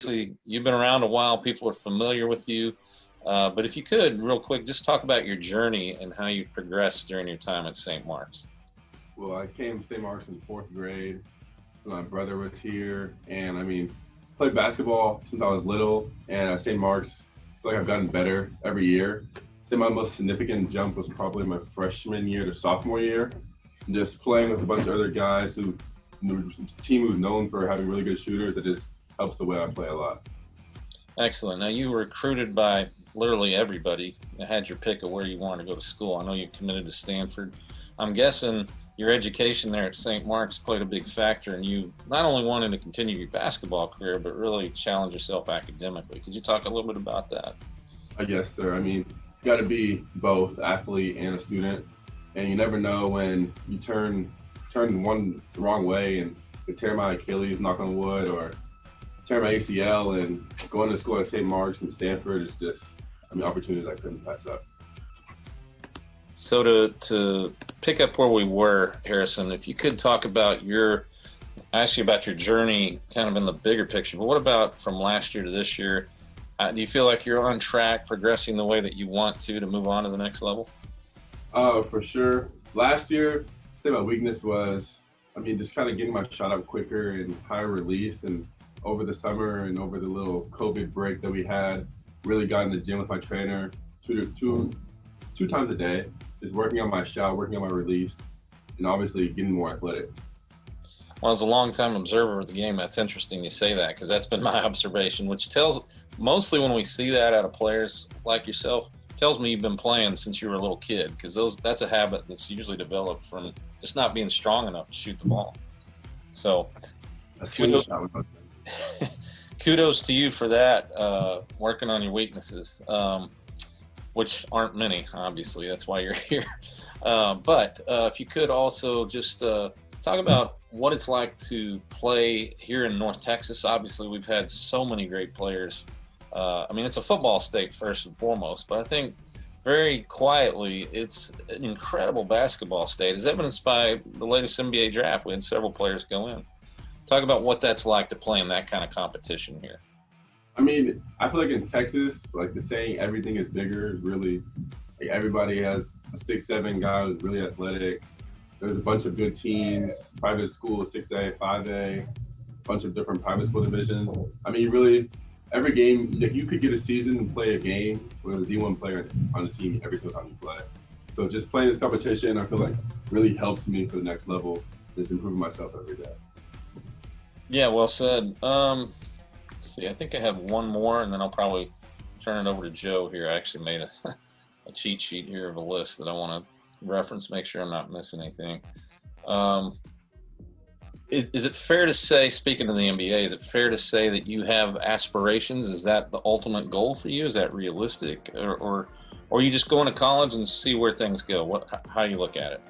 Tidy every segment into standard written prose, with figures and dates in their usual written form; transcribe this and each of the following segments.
you've been around a while. People are familiar with you. But if you could, real quick, just talk about your journey and how you've progressed during your time at St. Mark's. Well, I came to St. Mark's in fourth grade. My brother was here, and played basketball since I was little. And at St. Mark's, I feel like I've gotten better every year. I think my most significant jump was probably my freshman year to sophomore year. Just playing with a bunch of other guys the team who's known for having really good shooters. It just helps the way I play a lot. Excellent. Now, you were recruited by literally everybody. You had your pick of where you wanted to go to school. I know you committed to Standford. I'm guessing your education there at St. Mark's played a big factor in you not only wanting to continue your basketball career, but really challenge yourself academically. Could you talk a little bit about that? I guess, sir. You got to be both athlete and a student, and you never know when you turn one the wrong way and tear my Achilles, knock on wood, or tear my ACL. And going to school at St. Mark's and Standford is just opportunities I couldn't pass up. So to pick up where we were, Harrison, if you could talk about I asked you about your journey kind of in the bigger picture, but what about from last year to this year? Do you feel like you're on track, progressing the way that you want to move on to the next level? For sure. Last year, I'd say my weakness was, just kind of getting my shot up quicker and higher release. And over the summer and over the little COVID break that we had, really got in the gym with my trainer two times a day, just working on my shot, working on my release, and obviously getting more athletic. Well, as a long-time observer of the game, that's interesting you say that, because that's been my observation, which tells, mostly when we see that out of players like yourself, tells me you've been playing since you were a little kid, because that's a habit that's usually developed from just not being strong enough to shoot the ball. So kudos to you for that, working on your weaknesses, which aren't many, obviously. That's why you're here. But if you could also just talk about what it's like to play here in North Texas. Obviously, we've had so many great players. It's a football state first and foremost, but I think very quietly, it's an incredible basketball state, as evidenced by the latest NBA draft. We had several players go in. Talk about what that's like to play in that kind of competition here. I feel like in Texas, like the saying, everything is bigger, is really, like everybody has a 6'7" guy who's really athletic. There's a bunch of good teams, private schools, 6A, 5A, a bunch of different private school divisions. Every game, you could get a season and play a game with a D1 player on the team every single time you play. So just playing this competition, I feel like really helps me for the next level, just improving myself every day. Yeah, well said. Let's see, I think I have one more, and then I'll probably turn it over to Joe here. I actually made a cheat sheet here of a list that I want to reference, make sure I'm not missing anything. Is it fair to say, speaking of the NBA, is it fair to say that you have aspirations? Is that the ultimate goal for you? Is that realistic? Or you just go into college and see where things go? How you look at it?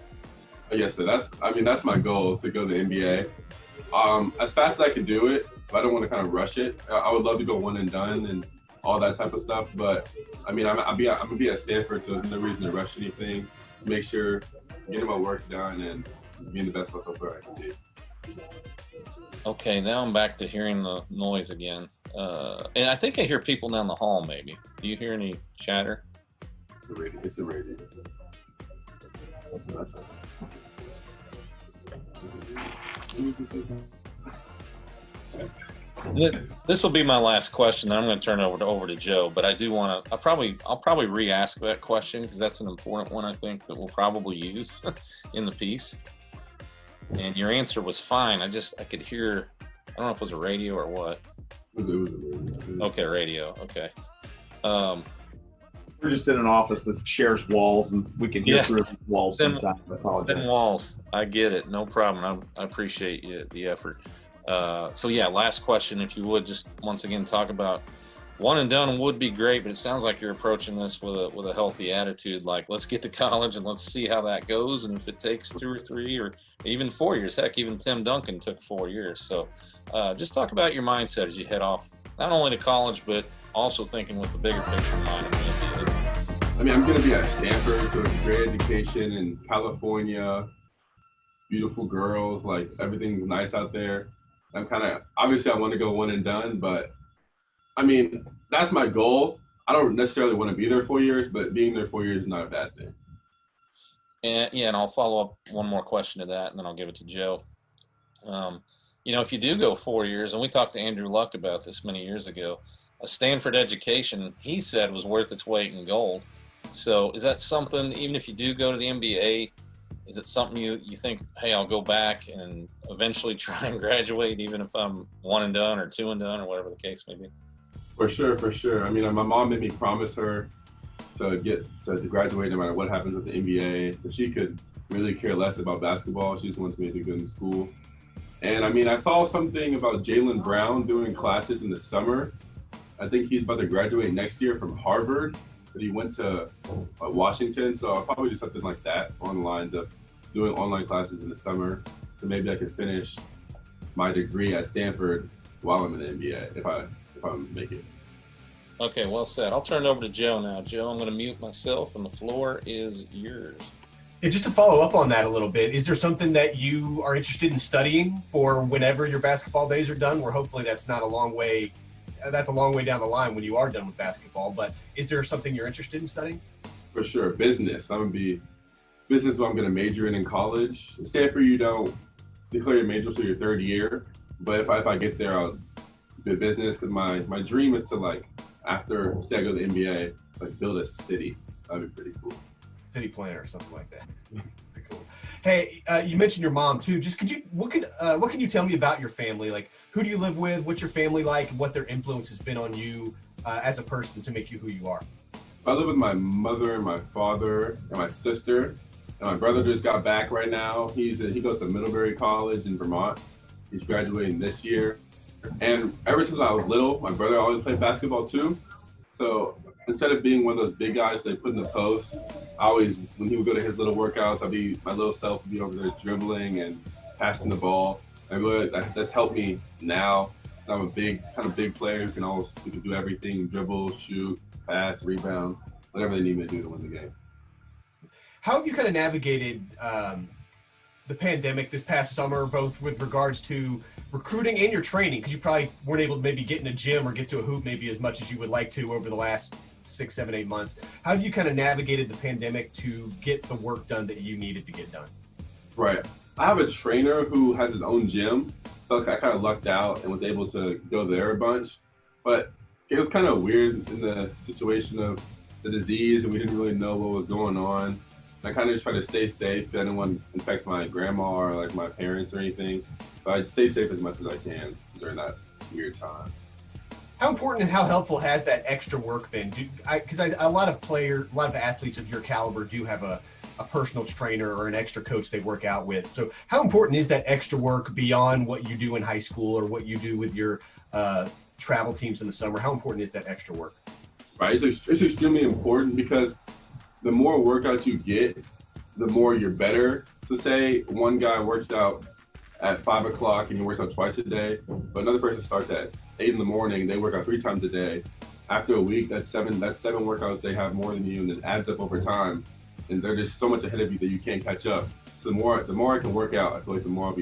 Yes, sir. That's my goal, to go to the NBA. As fast as I can do it, but I don't want to kind of rush it. I would love to go one and done and all that type of stuff. But I'm gonna be at Stanford, so there's no reason to rush anything. Just make sure getting my work done and being the best myself I can be. Okay, now I'm back to hearing the noise again. And I think I hear people down the hall, maybe. Do you hear any chatter? It's a radio. That's right. This will be my last question. I'm going to turn it over to Joe, but I do want to. I'll probably re-ask that question, because that's an important one, I think, that we'll probably use in the piece. And your answer was fine. I could hear. I don't know if it was a radio or what. It was a radio. Okay, radio. Okay. We're just in an office that shares walls, and we can hear through the walls sometimes. I apologize. Thin walls. I get it. No problem. I appreciate the effort. So yeah, last question, if you would just once again talk about one and done would be great, but it sounds like you're approaching this with a healthy attitude. Like, let's get to college and let's see how that goes. And if it takes 2 or 3 or even 4 years, heck, even Tim Duncan took 4 years. So just talk about your mindset as you head off, not only to college, but also thinking with the bigger picture in mind. I'm going to be at Stanford, so it's a great education in California, beautiful girls, like everything's nice out there. Obviously I want to go one and done, but I mean, that's my goal. I don't necessarily want to be there 4 years, but being there 4 years is not a bad thing. And yeah, and I'll follow up one more question to that, and then I'll give it to Joe. Um, if you do go 4 years, and we talked to Andrew Luck about this many years ago, a Stanford education, he said, was worth its weight in gold. So is that something, even if you do go to the NBA, is it something you think, hey, I'll go back and eventually try and graduate, even if I'm one and done or two and done or whatever the case may be? For sure, for sure. I mean, my mom made me promise her to graduate no matter what happens with the NBA. That she could really care less about basketball. She just wants me to do good in school. And I mean, I saw something about Jaylen Brown doing classes in the summer. I think he's about to graduate next year from Harvard, but he went to Washington. So I'll probably do something like that on the lines of doing online classes in the summer. So maybe I could finish my degree at Stanford while I'm in the NBA if I make it. Okay, well said. I'll turn it over to Joe now. Joe, I'm going to mute myself, and the floor is yours. And just to follow up on that a little bit, is there something that you are interested in studying for whenever your basketball days are done? Where hopefully that's not a long way. That's a long way down the line when you are done with basketball. But is there something you're interested in studying? For sure, business. Business is what I'm going to major in college. At Stanford, you don't declare your major until your third year. But if I get there, I'll do business because my dream is to, after, say I go to the NBA, build a city. That'd be pretty cool. City planner or something like that. Pretty cool. Hey, you mentioned your mom too. Just what can you tell me about your family? Like, who do you live with? What's your family like? And what their influence has been on you as a person to make you who you are? I live with my mother and my father and my sister. And my brother just got back right now. He goes to Middlebury College in Vermont. He's graduating this year. And ever since I was little, my brother always played basketball too. So instead of being one of those big guys they put in the post, when he would go to his little workouts, my little self would be over there dribbling and passing the ball. And really, that's helped me now. I'm a big player who can do everything: dribble, shoot, pass, rebound, whatever they need me to do to win the game. How have you kind of navigated the pandemic this past summer, both with regards to recruiting and your training? Because you probably weren't able to maybe get in a gym or get to a hoop maybe as much as you would like to over the last 6, 7, 8 months. How have you kind of navigated the pandemic to get the work done that you needed to get done? Right. I have a trainer who has his own gym, so I kind of lucked out and was able to go there a bunch. But it was kind of weird in the situation of the disease, and we didn't really know what was going on. I kind of just tried to stay safe. I didn't want to infect my grandma or my parents or anything. But I stay safe as much as I can during that weird time. How important and how helpful has that extra work been? Because a lot of athletes of your caliber do have a personal trainer or an extra coach they work out with. So how important is that extra work beyond what you do in high school or what you do with your travel teams in the summer? How important is that extra work? Right, it's extremely important because the more workouts you get, the more you're better. So say one guy works out at 5 o'clock and he works out twice a day, but another person starts at 8 in the morning, they work out 3 times a day. After a week, that's seven workouts they have more than you, and it adds up over time. And they're just so much ahead of you that you can't catch up. So the more I can work out, I feel like the more I'll be